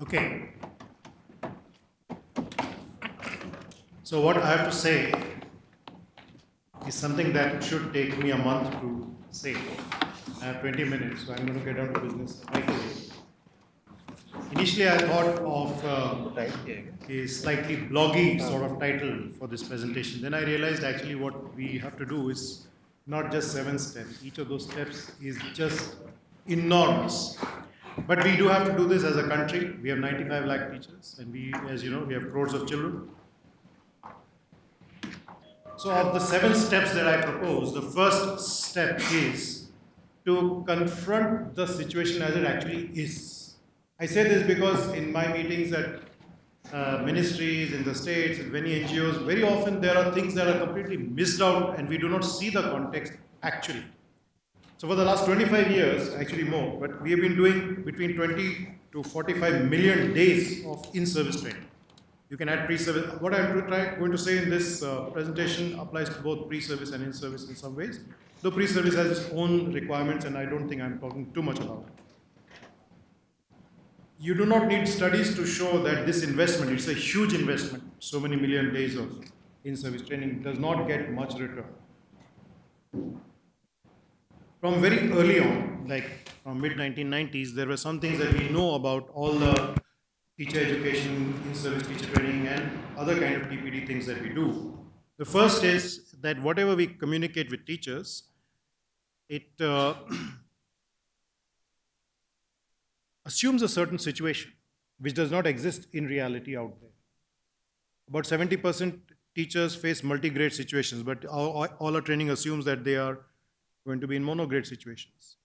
Okay, so what I have to say is something that should take me a month to say. I have 20 minutes, so I'm going to get down to business right away. Initially, I thought of a slightly bloggy sort of title for this presentation. Then I realized actually what we have to do is not just 7 steps. Each of those steps is just enormous. But we do have to do this as a country. We have 95 lakh teachers, and we, as you know, we have crores of children. So, of the 7 steps that I propose, the first step is to confront the situation as it actually is. I say this because in my meetings at ministries, in the states, in many NGOs, very often there are things that are completely missed out and we do not see the context actually. So for the last 25 years, actually more, but we have been doing between 20 to 45 million days of in-service training. You can add pre-service. What I'm going to say in this presentation applies to both pre-service and in-service in some ways. Though pre-service has its own requirements, and I don't think I'm talking too much about it. You do not need studies to show that this investment, it's a huge investment, so many million days of in-service training, does not get much return. From very early on, like from mid-1990s, there were some things that we know about all the teacher education, in-service teacher training, and other kind of TPD things that we do. The first is that whatever we communicate with teachers, it assumes a certain situation which does not exist in reality out there. About 70% teachers face multi-grade situations, but all our training assumes that they are going to be in mono-grade situations.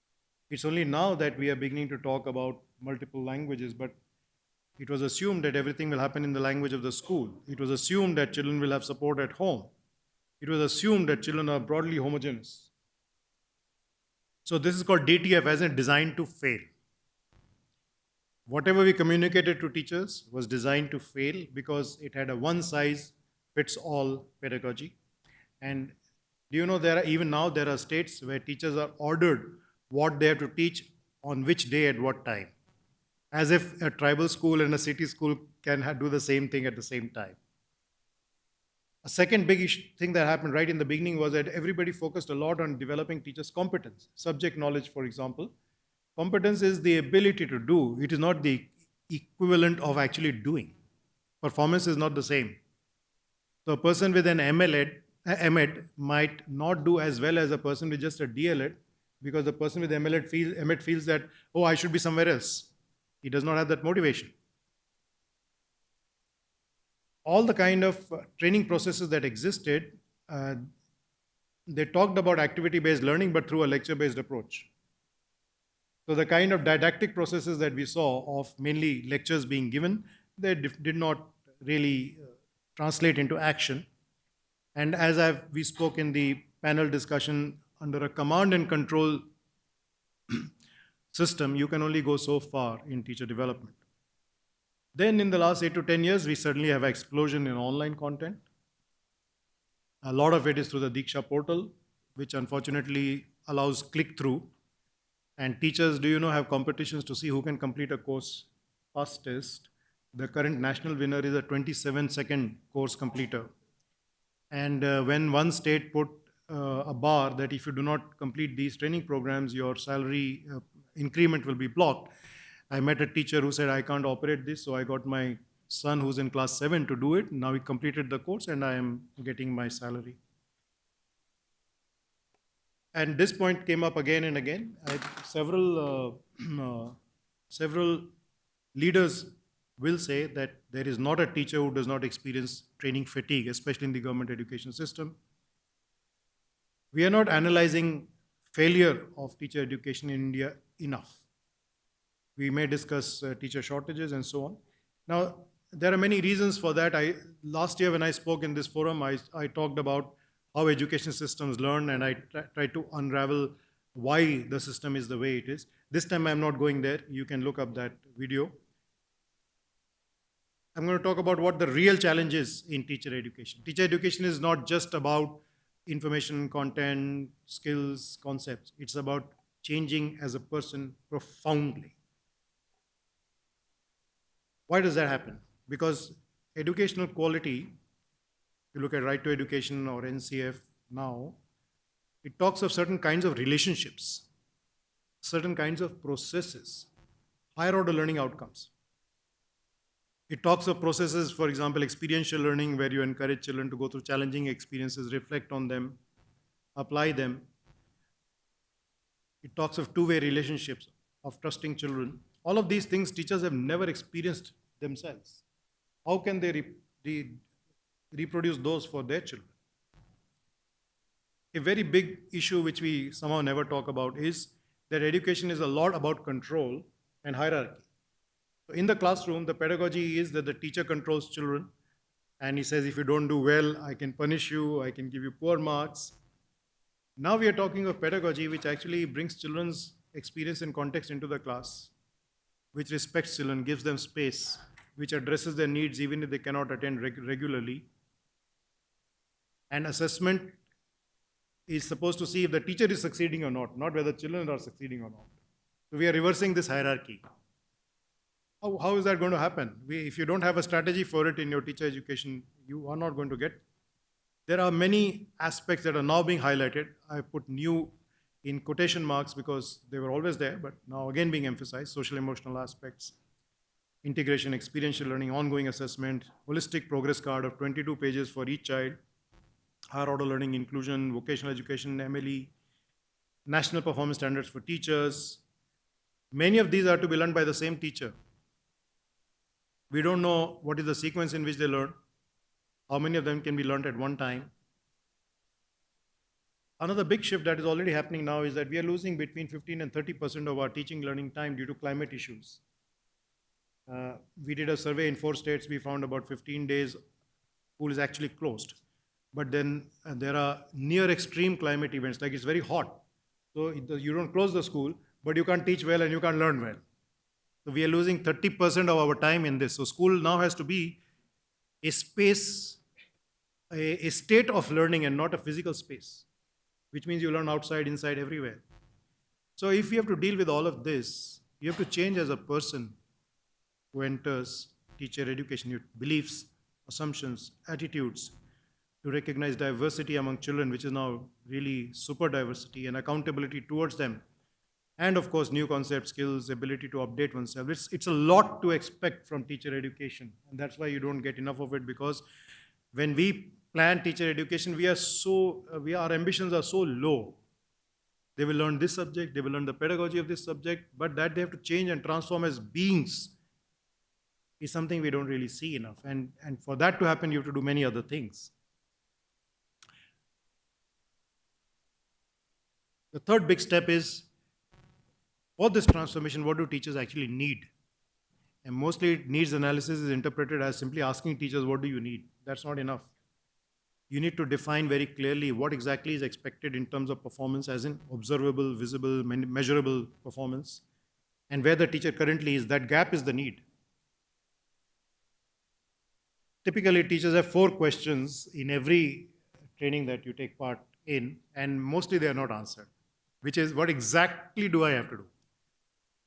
It's only now that we are beginning to talk about multiple languages, but it was assumed that everything will happen in the language of the school. It was assumed that children will have support at home. It was assumed that children are broadly homogeneous. So this is called DTF, as in designed to fail. Whatever we communicated to teachers was designed to fail because it had a one-size-fits-all pedagogy. And do you know even now there are states where teachers are ordered what they have to teach on which day at what time, as if a tribal school and a city school can do the same thing at the same time. A second big thing that happened right in the beginning was that everybody focused a lot on developing teachers' competence, subject knowledge, for example. Competence is the ability to do, it is not the equivalent of actually doing. Performance is not the same. So a person with an MEd might not do as well as a person with just a DLEd, because the person with MEd feels that, oh, I should be somewhere else. He does not have that motivation. All the kind of training processes that existed, they talked about activity-based learning, but through a lecture-based approach. So the kind of didactic processes that we saw of mainly lectures being given, they did not really translate into action. And as we spoke in the panel discussion, under a command and control system, you can only go so far in teacher development. Then in the last 8 to 10 years, we certainly have an explosion in online content. A lot of it is through the Diksha portal, which unfortunately allows click-through. And teachers, do you know, have competitions to see who can complete a course fastest. The current national winner is a 27-second course completer. And when one state put a bar that if you do not complete these training programs, your salary increment will be blocked. I met a teacher who said, I can't operate this, so I got my son who's in class 7 to do it. Now he completed the course and I am getting my salary. And this point came up again and again. Several leaders will say that there is not a teacher who does not experience training fatigue, especially in the government education system. We are not analyzing failure of teacher education in India enough. We may discuss teacher shortages and so on. Now, there are many reasons for that. Last year when I spoke in this forum, I talked about how education systems learn, and I tried to unravel why the system is the way it is. This time I'm not going there. You can look up that video. I'm going to talk about what the real challenge is in teacher education. Teacher education is not just about information, content, skills, concepts. It's about changing as a person profoundly. Why does that happen? Because educational quality, if you look at Right to Education or NCF now, it talks of certain kinds of relationships, certain kinds of processes, higher order learning outcomes. It talks of processes, for example, experiential learning, where you encourage children to go through challenging experiences, reflect on them, apply them. It talks of two-way relationships, of trusting children. All of these things teachers have never experienced themselves. How can they reproduce those for their children? A very big issue which we somehow never talk about is that education is a lot about control and hierarchy. So in the classroom, the pedagogy is that the teacher controls children and he says, if you don't do well, I can punish you, I can give you poor marks. Now we are talking of pedagogy which actually brings children's experience and context into the class, which respects children, gives them space, which addresses their needs even if they cannot attend regularly. And assessment is supposed to see if the teacher is succeeding or not whether children are succeeding or not. So we are reversing this hierarchy. How is that going to happen? If you don't have a strategy for it in your teacher education, you are not going to get. There are many aspects that are now being highlighted. I put new in quotation marks because they were always there, but now again being emphasized: social emotional aspects, integration, experiential learning, ongoing assessment, holistic progress card of 22 pages for each child, higher order learning, inclusion, vocational education, MLE, national performance standards for teachers. Many of these are to be learned by the same teacher. We don't know what is the sequence in which they learn, how many of them can be learned at one time. Another big shift that is already happening now is that we are losing between 15 and 30% of our teaching learning time due to climate issues. We did a survey in 4 states. We found about 15 days school is actually closed. But then there are near extreme climate events, like it's very hot. So you don't close the school, but you can't teach well and you can't learn well. So we are losing 30% of our time in this. So school now has to be a space, a state of learning and not a physical space, which means you learn outside, inside, everywhere. So if you have to deal with all of this, you have to change as a person who enters teacher education, your beliefs, assumptions, attitudes, to recognize diversity among children, which is now really super diversity, and accountability towards them. And of course, new concepts, skills, ability to update oneself. It's a lot to expect from teacher education. And that's why you don't get enough of it, because when we plan teacher education, our ambitions are so low. They will learn this subject, they will learn the pedagogy of this subject, but that they have to change and transform as beings is something we don't really see enough. And for that to happen, you have to do many other things. The third big step is, for this transformation, what do teachers actually need? And mostly needs analysis is interpreted as simply asking teachers, what do you need? That's not enough. You need to define very clearly what exactly is expected in terms of performance, as in observable, visible, measurable performance, and where the teacher currently is. That gap is the need. Typically, teachers have 4 questions in every training that you take part in, and mostly they are not answered, which is, what exactly do I have to do?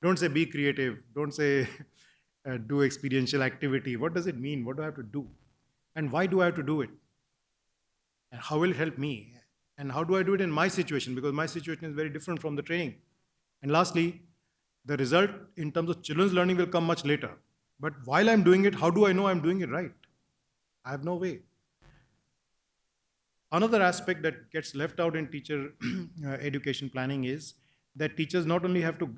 Don't say be creative. Don't say do experiential activity. What does it mean? What do I have to do? And why do I have to do it? And how will it help me? And how do I do it in my situation? Because my situation is very different from the training. And lastly, the result in terms of children's learning will come much later. But while I'm doing it, how do I know I'm doing it right? I have no way. Another aspect that gets left out in teacher education planning is that teachers not only have to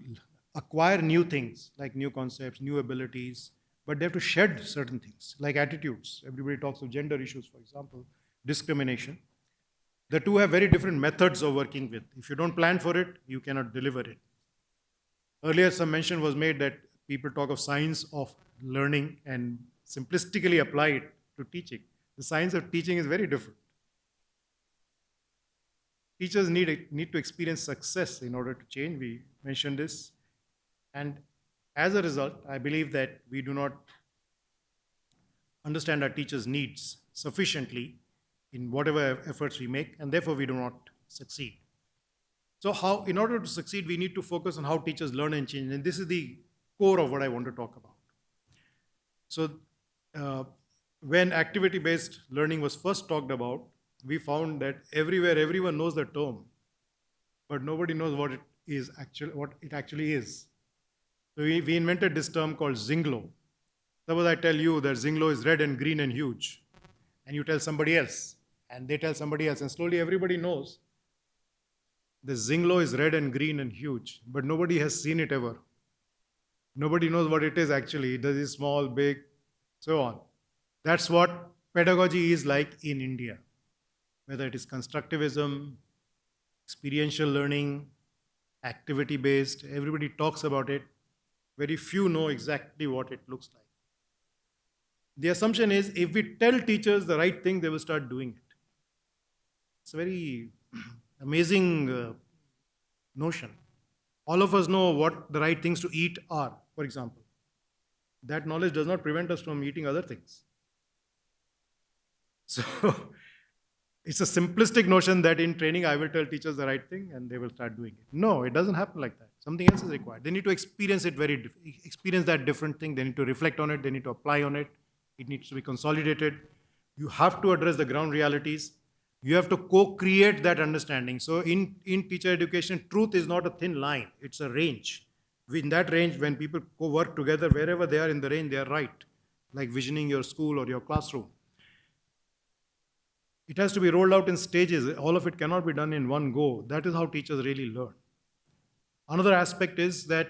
acquire new things, like new concepts, new abilities, but they have to shed certain things, like attitudes. Everybody talks of gender issues, for example, discrimination. The two have very different methods of working with. If you don't plan for it, you cannot deliver it. Earlier, some mention was made that people talk of science of learning and simplistically apply it to teaching. The science of teaching is very different. Teachers need to experience success in order to change. We mentioned this. And as a result, I believe that we do not understand our teachers' needs sufficiently in whatever efforts we make, and therefore we do not succeed. So in order to succeed, we need to focus on how teachers learn and change. And this is the core of what I want to talk about. So, uh, when activity based learning was first talked about, we found that everywhere everyone knows the term, but nobody knows what it actually is. So, we invented this term called Zinglo. Suppose I tell you that Zinglo is red and green and huge, and you tell somebody else, and they tell somebody else, and slowly everybody knows the Zinglo is red and green and huge, but nobody has seen it ever. Nobody knows what it is actually. Does it small, big, so on. That's what pedagogy is like in India, whether it is constructivism, experiential learning, activity based, everybody talks about it. Very few know exactly what it looks like. The assumption is if we tell teachers the right thing, they will start doing it. It's a very amazing notion. All of us know what the right things to eat are, for example. That knowledge does not prevent us from eating other things. So it's a simplistic notion that in training I will tell teachers the right thing and they will start doing it. No, it doesn't happen like that. Something else is required. They need to experience it experience that different thing. They need to reflect on it. They need to apply on it. It needs to be consolidated. You have to address the ground realities. You have to co-create that understanding. So in teacher education, truth is not a thin line. It's a range. In that range, when people work together, wherever they are in the range, they are right. Like visioning your school or your classroom. It has to be rolled out in stages. All of it cannot be done in one go. That is how teachers really learn. Another aspect is that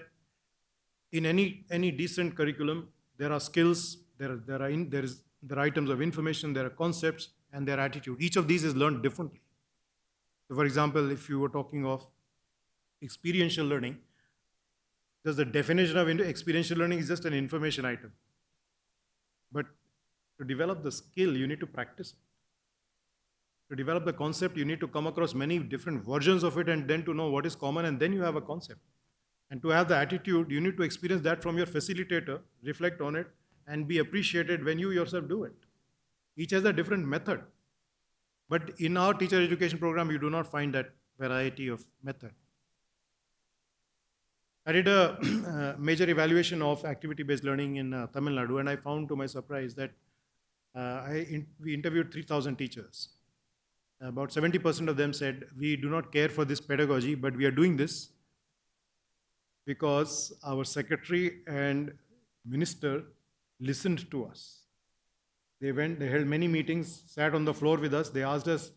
in any decent curriculum, there are skills, there are items of information, there are concepts, and their attitude. Each of these is learned differently. So for example, if you were talking of experiential learning, just the definition of experiential learning is just an information item. But to develop the skill, you need to practice it. To develop the concept, you need to come across many different versions of it and then to know what is common, and then you have a concept. And to have the attitude, you need to experience that from your facilitator, reflect on it, and be appreciated when you yourself do it. Each has a different method. But in our teacher education program, you do not find that variety of method. I did a major evaluation of activity-based learning in Tamil Nadu, and I found to my surprise that we interviewed 3,000 teachers. About 70% of them said, we do not care for this pedagogy, but we are doing this because our secretary and minister listened to us. They held many meetings, sat on the floor with us. They asked us,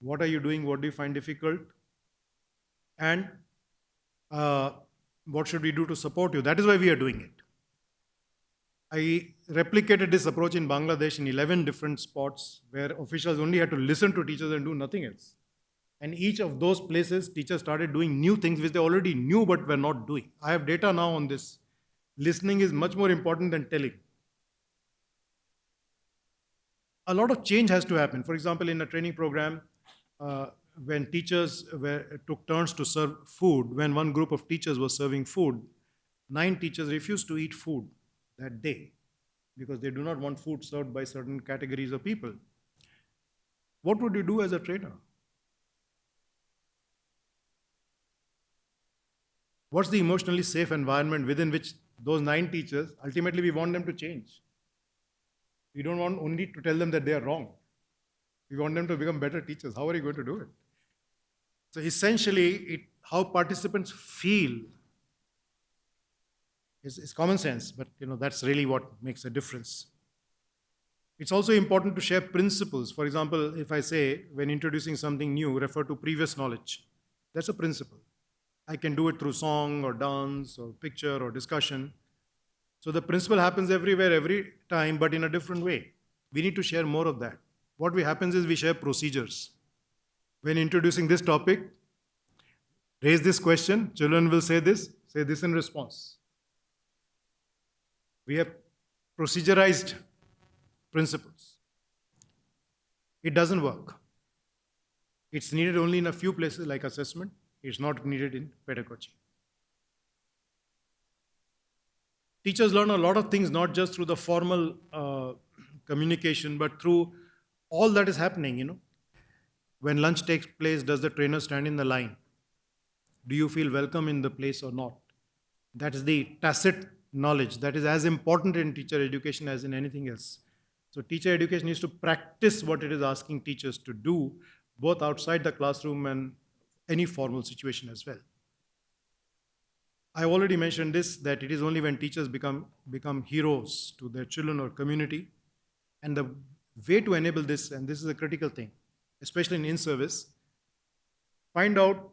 what are you doing? What do you find difficult? And what should we do to support you? That is why we are doing it. I replicated this approach in Bangladesh in 11 different spots where officials only had to listen to teachers and do nothing else. And each of those places, teachers started doing new things which they already knew but were not doing. I have data now on this. Listening is much more important than telling. A lot of change has to happen. For example, in a training program, when teachers took turns to serve food, when one group of teachers was serving food, 9 teachers refused to eat food that day because they do not want food served by certain categories of people. What would you do as a trainer? What's the emotionally safe environment within which those 9 teachers, ultimately we want them to change. We don't want only to tell them that they are wrong. We want them to become better teachers. How are you going to do it? So essentially, how participants feel is common sense, but that's really what makes a difference. It's also important to share principles. For example, if I say, when introducing something new, refer to previous knowledge. That's a principle. I can do it through song or dance or picture or discussion. So the principle happens everywhere, every time, but in a different way. We need to share more of that. What happens is we share procedures. When introducing this topic, raise this question, children will say this in response. We have procedurized principles. It doesn't work. It's needed only in a few places like assessment. It's not needed in pedagogy. Teachers learn a lot of things, not just through the formal communication, but through all that is happening, When lunch takes place, does the trainer stand in the line? Do you feel welcome in the place or not? That is the tacit knowledge. That is as important in teacher education as in anything else. So teacher education needs to practice what it is asking teachers to do, both outside the classroom and any formal situation as well. I already mentioned this, that it is only when teachers become heroes to their children or community. And the way to enable this, and this is a critical thing, especially in service, find out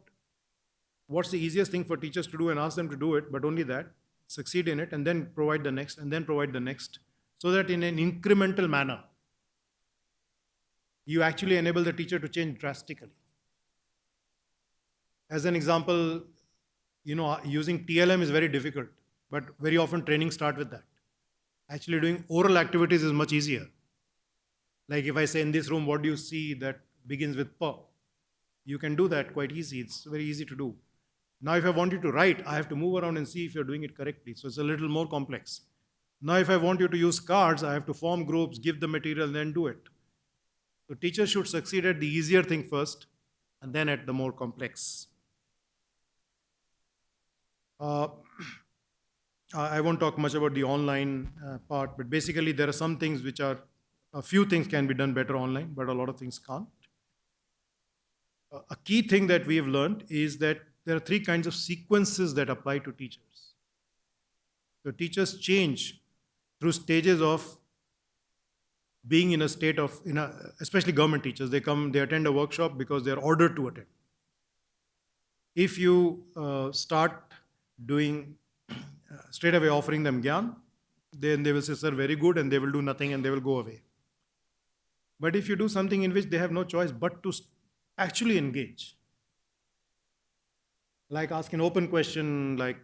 what's the easiest thing for teachers to do and ask them to do it, but only that, succeed in it, and then provide the next, and then provide the next, so that in an incremental manner, you actually enable the teacher to change drastically. As an example, using TLM is very difficult, but very often training start with that. Actually doing oral activities is much easier. Like if I say in this room, what do you see that begins with P? You can do that quite easy. It's very easy to do. Now, if I want you to write, I have to move around and see if you're doing it correctly. So it's a little more complex. Now, if I want you to use cards, I have to form groups, give the material, then do it. So teachers should succeed at the easier thing first, and then at the more complex. I won't talk much about the online part, but basically there are some things which are, a few things can be done better online, but a lot of things can't. A key thing that we have learned is that there are three kinds of sequences that apply to teachers. So teachers change through stages of being in a state of, especially government teachers, they attend a workshop because they are ordered to attend. If you start doing, straight away offering them gyan, then they will say, sir, very good, and they will do nothing and they will go away. But if you do something in which they have no choice but to actually engage, like ask an open question like,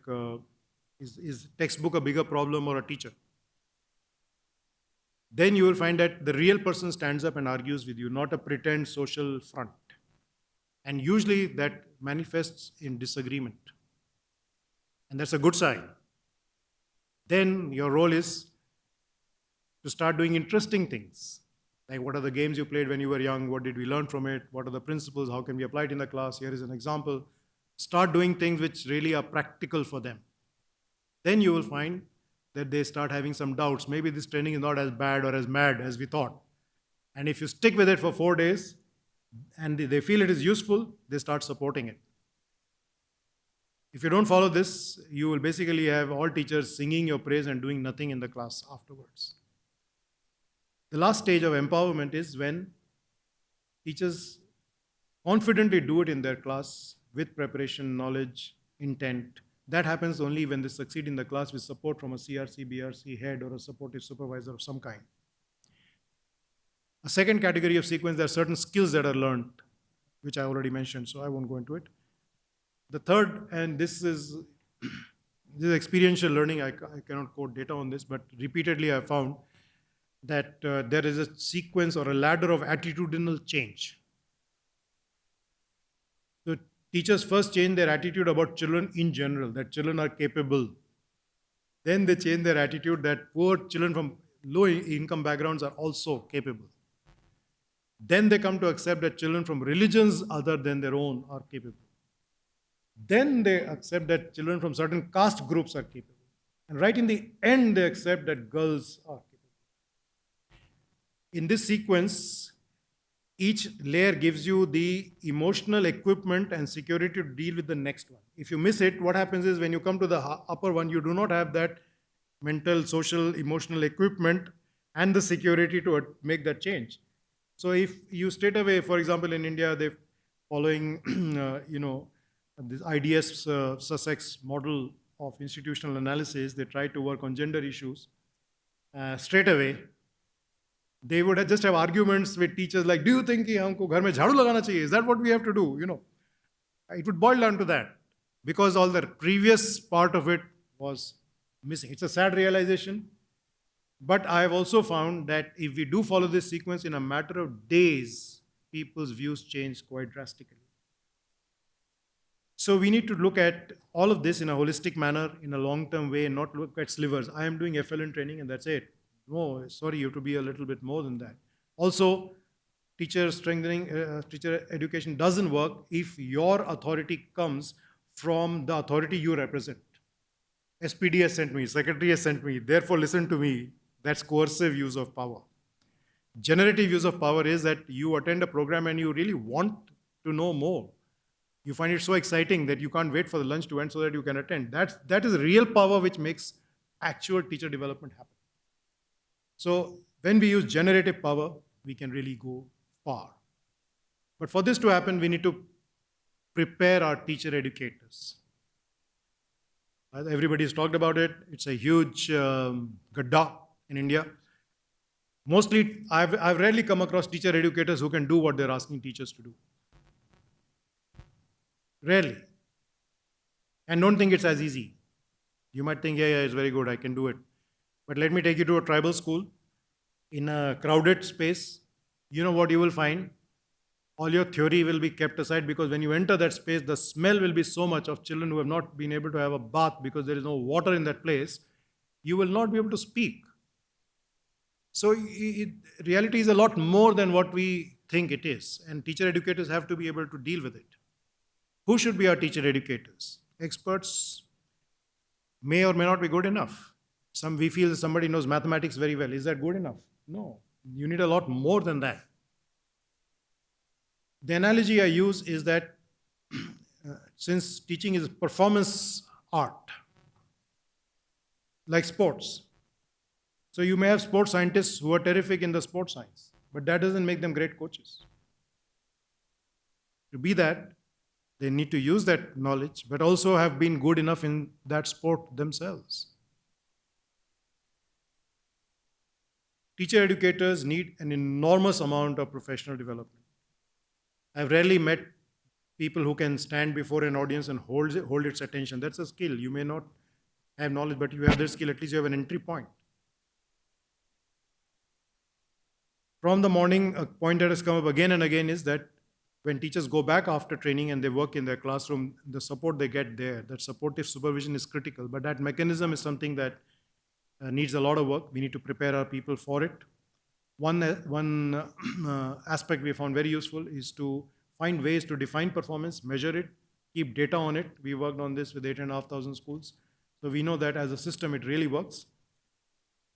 is textbook a bigger problem or a teacher? Then you will find that the real person stands up and argues with you, not a pretend social front. And usually that manifests in disagreement. And that's a good sign. Then your role is to start doing interesting things. Like what are the games you played when you were young? What did we learn from it? What are the principles? How can we apply it in the class? Here is an example. Start doing things which really are practical for them. Then you will find that they start having some doubts. Maybe this training is not as bad or as mad as we thought. And if you stick with it for 4 days and they feel it is useful, they start supporting it. If you don't follow this, you will basically have all teachers singing your praise and doing nothing in the class afterwards. The last stage of empowerment is when teachers confidently do it in their class with preparation, knowledge, intent. That happens only when they succeed in the class with support from a CRC, BRC head or a supportive supervisor of some kind. A second category of sequence, there are certain skills that are learned, which I already mentioned, so I won't go into it. The third, and this is experiential learning, I cannot quote data on this, but repeatedly I found that there is a sequence or a ladder of attitudinal change. So teachers first change their attitude about children in general, that children are capable. Then they change their attitude that poor children from low income backgrounds are also capable. Then they come to accept that children from religions other than their own are capable. Then they accept that children from certain caste groups are capable. And right in the end, they accept that girls are capable. In this sequence, each layer gives you the emotional equipment and security to deal with the next one. If you miss it, what happens is when you come to the upper one, you do not have that mental, social, emotional equipment and the security to make that change. So if you straight away, for example, in India, they're following, this IDS Sussex model of institutional analysis, they try to work on gender issues. Straight away, they would just have arguments with teachers like, do you think कि हमको घर में झाड़ू लगाना चाहिए? Is that what we have to do? It would boil down to that because all the previous part of it was missing. It's a sad realization, but I have also found that if we do follow this sequence in a matter of days, people's views change quite drastically. So we need to look at all of this in a holistic manner, in a long-term way, and not look at slivers. I am doing FLN training and that's it. No, sorry, you have to be a little bit more than that. Also, teacher education doesn't work if your authority comes from the authority you represent. SPD has sent me, secretary has sent me, therefore listen to me. That's coercive use of power. Generative use of power is that you attend a program and you really want to know more. You find it so exciting that you can't wait for the lunch to end so that you can attend. That is real power which makes actual teacher development happen. So when we use generative power, we can really go far. But for this to happen, we need to prepare our teacher educators. Everybody's talked about it. It's a huge gadda in India. Mostly, I've rarely come across teacher educators who can do what they're asking teachers to do. Rarely. And don't think it's as easy. You might think, yeah, it's very good, I can do it. But let me take you to a tribal school in a crowded space. You know what you will find? All your theory will be kept aside, because when you enter that space, the smell will be so much of children who have not been able to have a bath because there is no water in that place. You will not be able to speak. So reality is a lot more than what we think it is. And teacher educators have to be able to deal with it. Who should be our teacher educators? Experts may or may not be good enough. We feel somebody knows mathematics very well. Is that good enough? No. You need a lot more than that. The analogy I use is that since teaching is performance art, like sports. So you may have sports scientists who are terrific in the sports science, but that doesn't make them great coaches. To be that, they need to use that knowledge, but also have been good enough in that sport themselves. Teacher educators need an enormous amount of professional development. I've rarely met people who can stand before an audience and hold its attention. That's a skill. You may not have knowledge, but you have that skill. At least you have an entry point. From the morning, a point that has come up again and again is that when teachers go back after training and they work in their classroom, the support they get there, that supportive supervision is critical. But that mechanism is something that needs a lot of work. We need to prepare our people for it. One aspect we found very useful is to find ways to define performance, measure it, keep data on it. We worked on this with 8,500 schools. So we know that as a system, it really works.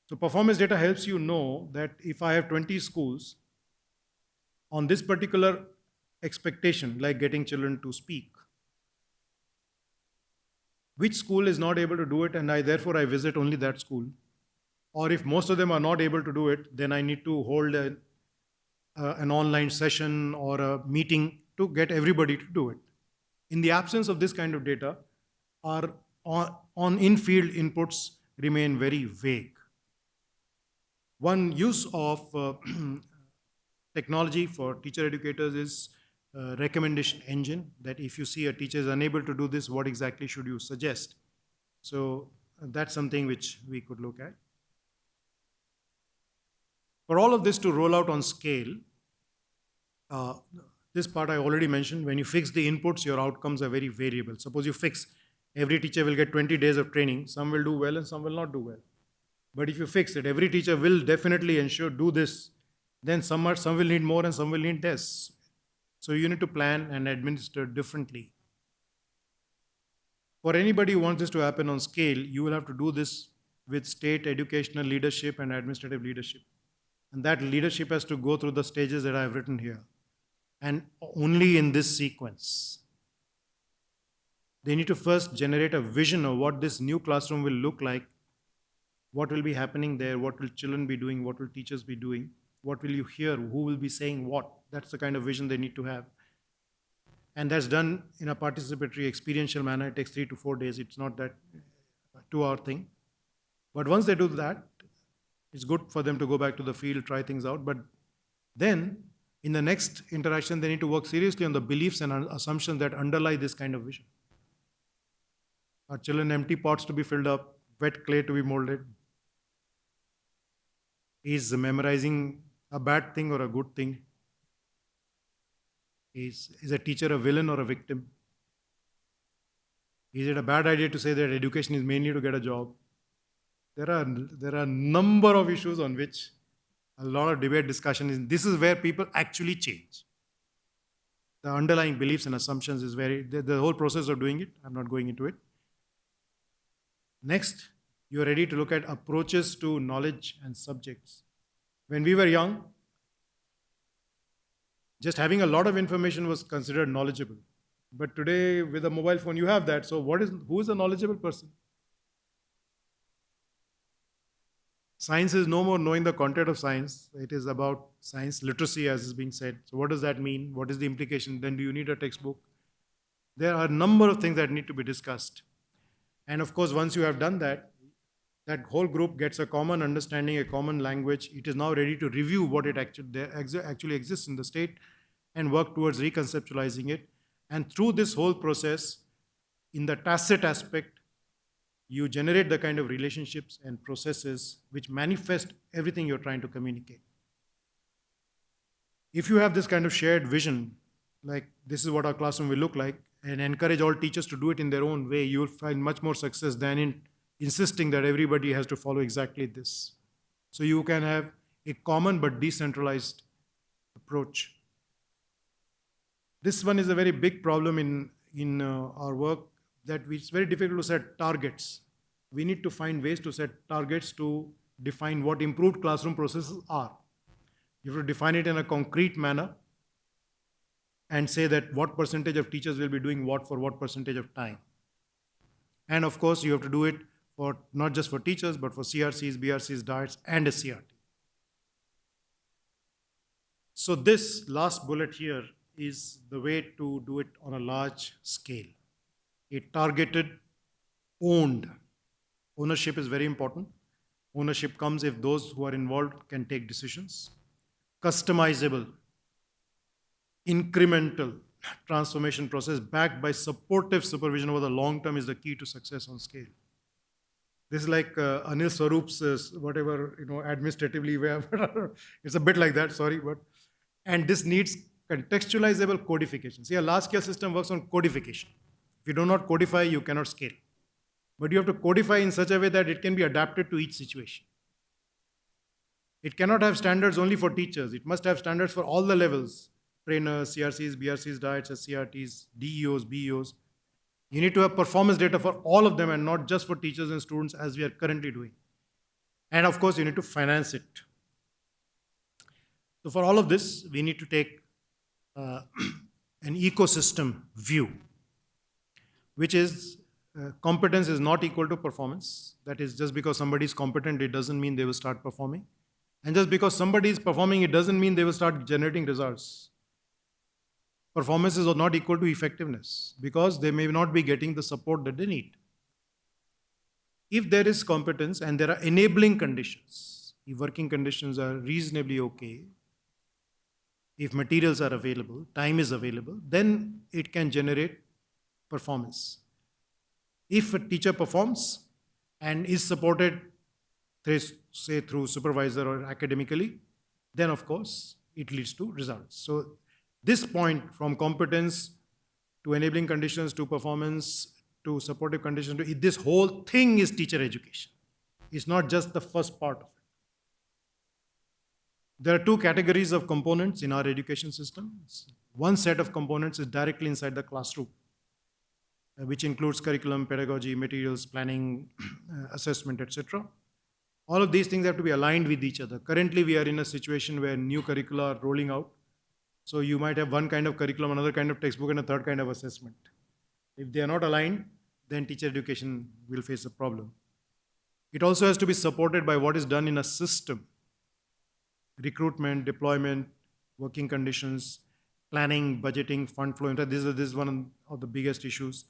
So performance data helps you know that if I have 20 schools on this particular expectation, like getting children to speak, which school is not able to do it, and therefore I visit only that school. Or if most of them are not able to do it, then I need to hold an online session or a meeting to get everybody to do it. In the absence of this kind of data, our in-field inputs remain very vague. One use of technology for teacher educators is recommendation engine, that if you see a teacher is unable to do this, what exactly should you suggest? So that's something which we could look at. For all of this to roll out on scale, this part I already mentioned, when you fix the inputs, your outcomes are very variable. Suppose you fix every teacher will get 20 days of training, some will do well and some will not do well. But if you fix it, every teacher will definitely ensure do this, then some will need more and some will need less. So you need to plan and administer differently. For anybody who wants this to happen on scale, you will have to do this with state educational leadership and administrative leadership. And that leadership has to go through the stages that I've written here. And only in this sequence. They need to first generate a vision of what this new classroom will look like, what will be happening there, what will children be doing, what will teachers be doing, what will you hear, who will be saying what. That's the kind of vision they need to have. And that's done in a participatory, experiential manner. It takes 3 to 4 days. It's not that 2-hour thing. But once they do that, it's good for them to go back to the field, try things out. But then, in the next interaction, they need to work seriously on the beliefs and assumptions that underlie this kind of vision. Are children empty pots to be filled up, wet clay to be molded? Is memorizing a bad thing or a good thing? Is a teacher a villain or a victim? Is it a bad idea to say that education is mainly to get a job? There are a number of issues on which a lot of debate, discussion is. This is where people actually change. The underlying beliefs and assumptions is the whole process of doing it. I'm not going into it. Next, you are ready to look at approaches to knowledge and subjects. When we were young, just having a lot of information was considered knowledgeable. But today, with a mobile phone, you have that. So, who is a knowledgeable person? Science is no more knowing the content of science. It is about science literacy, as is being said. So, what does that mean? What is the implication? Then, do you need a textbook? There are a number of things that need to be discussed. And of course, once you have done that, that whole group gets a common understanding, a common language. It is now ready to review what it actually exists in the state and work towards reconceptualizing it. And through this whole process, in the tacit aspect, you generate the kind of relationships and processes which manifest everything you're trying to communicate. If you have this kind of shared vision, like this is what our classroom will look like, and encourage all teachers to do it in their own way, you will find much more success than in insisting that everybody has to follow exactly this. So you can have a common but decentralized approach. This one is a very big problem in our work, that it's very difficult to set targets. We need to find ways to set targets to define what improved classroom processes are. You have to define it in a concrete manner and say that what percentage of teachers will be doing what for what percentage of time. And of course, you have to do it for not just for teachers, but for CRCs, BRCs, diets, and a CRT. So this last bullet here is the way to do it on a large scale. A targeted, owned. Ownership is very important. Ownership comes if those who are involved can take decisions. Customizable, incremental transformation process backed by supportive supervision over the long term is the key to success on scale. This is like Anil Swaroop's whatever, administratively, it's a bit like that, sorry, and this needs contextualizable codification. See, a large scale system works on codification. If you do not codify, you cannot scale. But you have to codify in such a way that it can be adapted to each situation. It cannot have standards only for teachers. It must have standards for all the levels: trainers, CRCs, BRCs, diets, SCRTs, DEOs, BEOs. You need to have performance data for all of them and not just for teachers and students as we are currently doing. And of course, you need to finance it. So for all of this, we need to take an ecosystem view, which is competence is not equal to performance. That is, just because somebody is competent, it doesn't mean they will start performing. And just because somebody is performing, it doesn't mean they will start generating results. Performance is not equal to effectiveness because they may not be getting the support that they need. If there is competence and there are enabling conditions, if working conditions are reasonably okay, if materials are available, time is available, then it can generate performance. If a teacher performs and is supported, say through supervisor or academically, then of course it leads to results. So this point, from competence to enabling conditions to performance to supportive conditions, this whole thing is teacher education. It's not just the first part of it. There are two categories of components in our education system. One set of components is directly inside the classroom, which includes curriculum, pedagogy, materials, planning, assessment, etc. All of these things have to be aligned with each other. Currently, we are in a situation where new curricula are rolling out. So you might have one kind of curriculum, another kind of textbook, and a third kind of assessment. If they are not aligned, then teacher education will face a problem. It also has to be supported by what is done in a system. Recruitment, deployment, working conditions, planning, budgeting, fund flow. This is one of the biggest issues.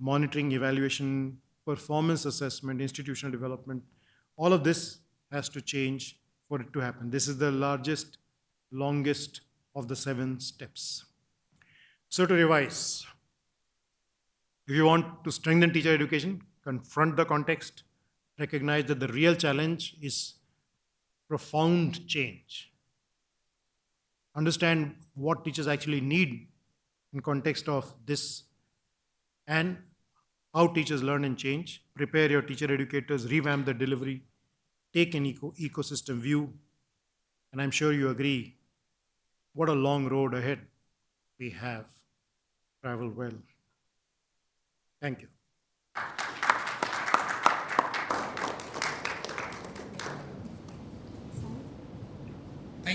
Monitoring, evaluation, performance assessment, institutional development. All of this has to change for it to happen. This is the largest, longest of the 7 steps. So to revise, if you want to strengthen teacher education, confront the context, recognize that the real challenge is profound change. Understand what teachers actually need in context of this and how teachers learn and change. Prepare your teacher educators, revamp the delivery, take an ecosystem view, and I'm sure you agree, what a long road ahead we have. Travel well. Thank you.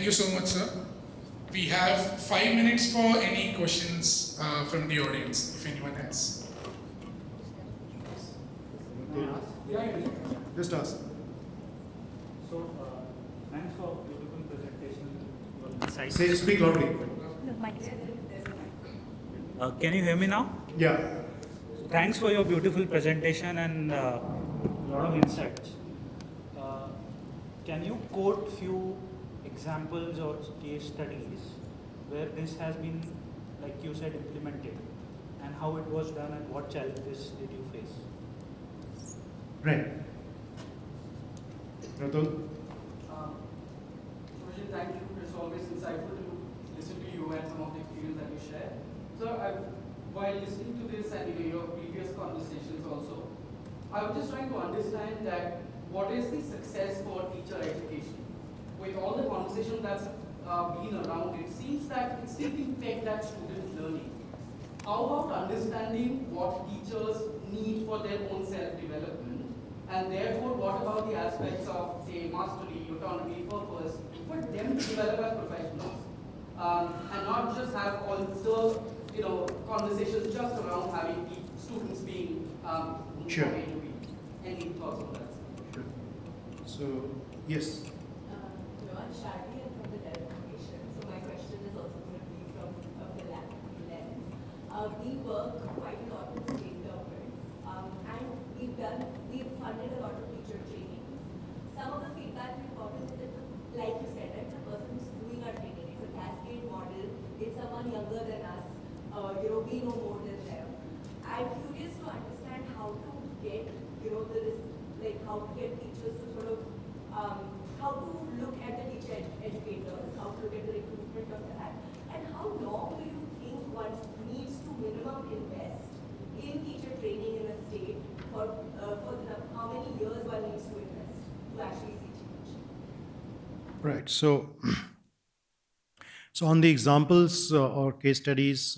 Thank you so much, sir. We have 5 minutes for any questions from the audience, if anyone has. Just ask. So, thanks for beautiful presentation. Say, speak loudly. Can you hear me now? Yeah. Thanks for your beautiful presentation and a lot of insights. Can you quote few examples or case studies where this has been, like you said, implemented, and how it was done and what challenges did you face? Right. Ratul? Subir, thank you. It's always insightful to listen to you and some of the experience that you share. So, while listening to this and your previous conversations also, I was just trying to understand that what is the success for teacher education? With all the conversation that's been around, it seems that it's the impact that students learning. How about understanding what teachers need for their own self-development? And therefore, what about the aspects of, say, mastery, autonomy, purpose, for them to develop as professionals? And not just have all the conversations just around having students being Sure. A to B. Any thoughts on that? Sure. So, yes. I'm Shadi and from the delegation. So my question is also going to be from a philanthropy lens. We work quite a lot with state governments, and we've funded a lot of teacher trainings. Some of the feedback we've gotten is that, like you said, right, the person who's doing our training, it's a cascade model. It's someone younger than us. We know more than them. I'm curious to understand how to get, how to get teachers to sort of how to look at the teacher educators, how to look at the recruitment of that, and how long do you think one needs to minimum invest in teacher training in a state how many years one needs to invest to actually see change? Right. So on the examples or case studies,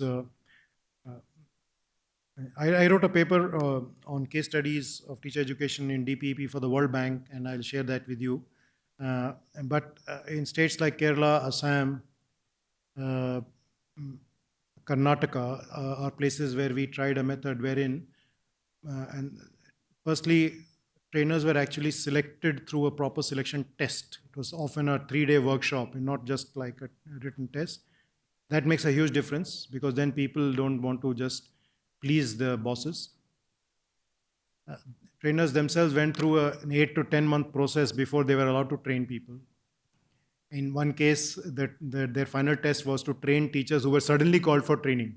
I wrote a paper on case studies of teacher education in DPEP for the World Bank, and I'll share that with you. But in states like Kerala, Assam, Karnataka are places where we tried a method wherein, and firstly, trainers were actually selected through a proper selection test. It was often a 3-day workshop and not just like a written test. That makes a huge difference because then people don't want to just please the bosses. Trainers themselves went through an 8 to 10 month process before they were allowed to train people. In one case, their final test was to train teachers who were suddenly called for training.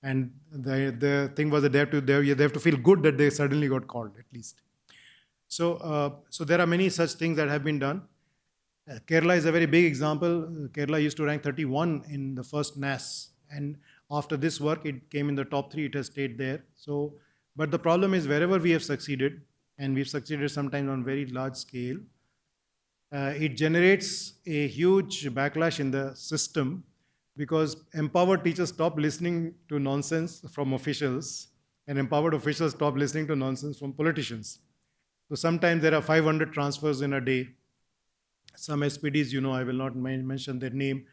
And the thing was that they have to feel good that they suddenly got called, at least. So there are many such things that have been done. Kerala is a very big example. Kerala used to rank 31 in the first NAS. And after this work, it came in the top 3. It has stayed there. But the problem is wherever we have succeeded, and we've succeeded sometimes on very large scale, it generates a huge backlash in the system because empowered teachers stop listening to nonsense from officials and empowered officials stop listening to nonsense from politicians. So sometimes there are 500 transfers in a day. Some SPDs, I will not mention their name,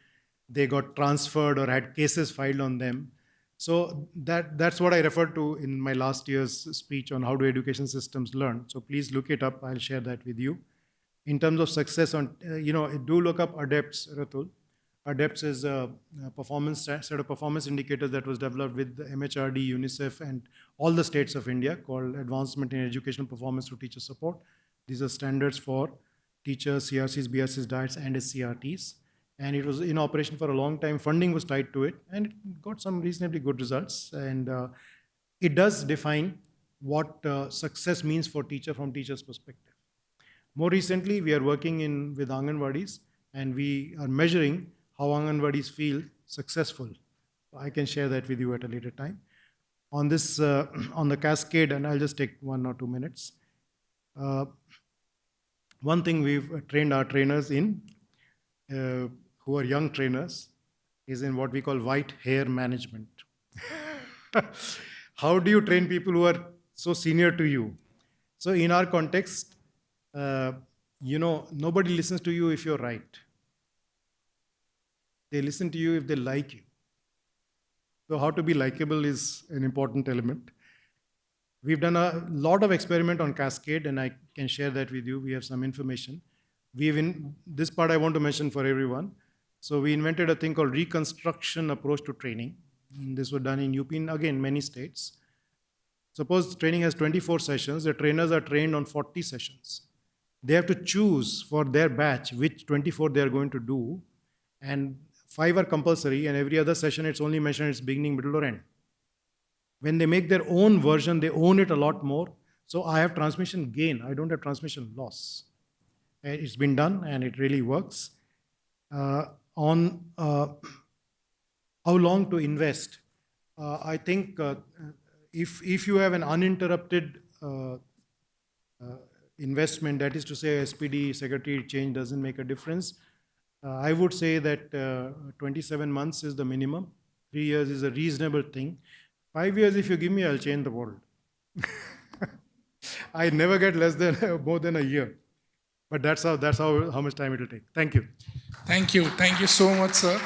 they got transferred or had cases filed on them. So that's what I referred to in my last year's speech on how do education systems learn. So please look it up. I'll share that with you. In terms of success, do look up ADEPTS, Ratul. ADEPTS is a set of performance indicators that was developed with the MHRD, UNICEF, and all the states of India called Advancement in Educational Performance through Teacher Support. These are standards for teachers, CRCs, BRCs, DIETs, and SCRTs. And it was in operation for a long time. Funding was tied to it, and it got some reasonably good results. And it does define what success means for teacher from teacher's perspective. More recently, we are working with Anganwadis, and we are measuring how Anganwadis feel successful. I can share that with you at a later time. On this, on the cascade, and I'll just take 1 or 2 minutes. One thing we've trained our trainers in, who are young trainers, is in what we call white hair management. How do you train people who are so senior to you? So in our context, nobody listens to you if you're right. They listen to you if they like you. So how to be likable is an important element. We've done a lot of experiment on Cascade, and I can share that with you. We have some information. This part I want to mention for everyone. So we invented a thing called reconstruction approach to training. And this was done in UP in, again, many states. Suppose training has 24 sessions, the trainers are trained on 40 sessions. They have to choose for their batch which 24 they are going to do, and 5 are compulsory, and every other session it's only mentioned its beginning, middle, or end. When they make their own version, they own it a lot more. So I have transmission gain, I don't have transmission loss. It's been done and it really works. On how long to invest, I think if you have an uninterrupted investment, that is to say SPD secretary change doesn't make a difference, I would say that 27 months is the minimum. 3 years is a reasonable thing. 5 years, if you give me, I'll change the world. I never get less than more than a year. But that's how much time it will take. Thank you. Thank you so much, sir.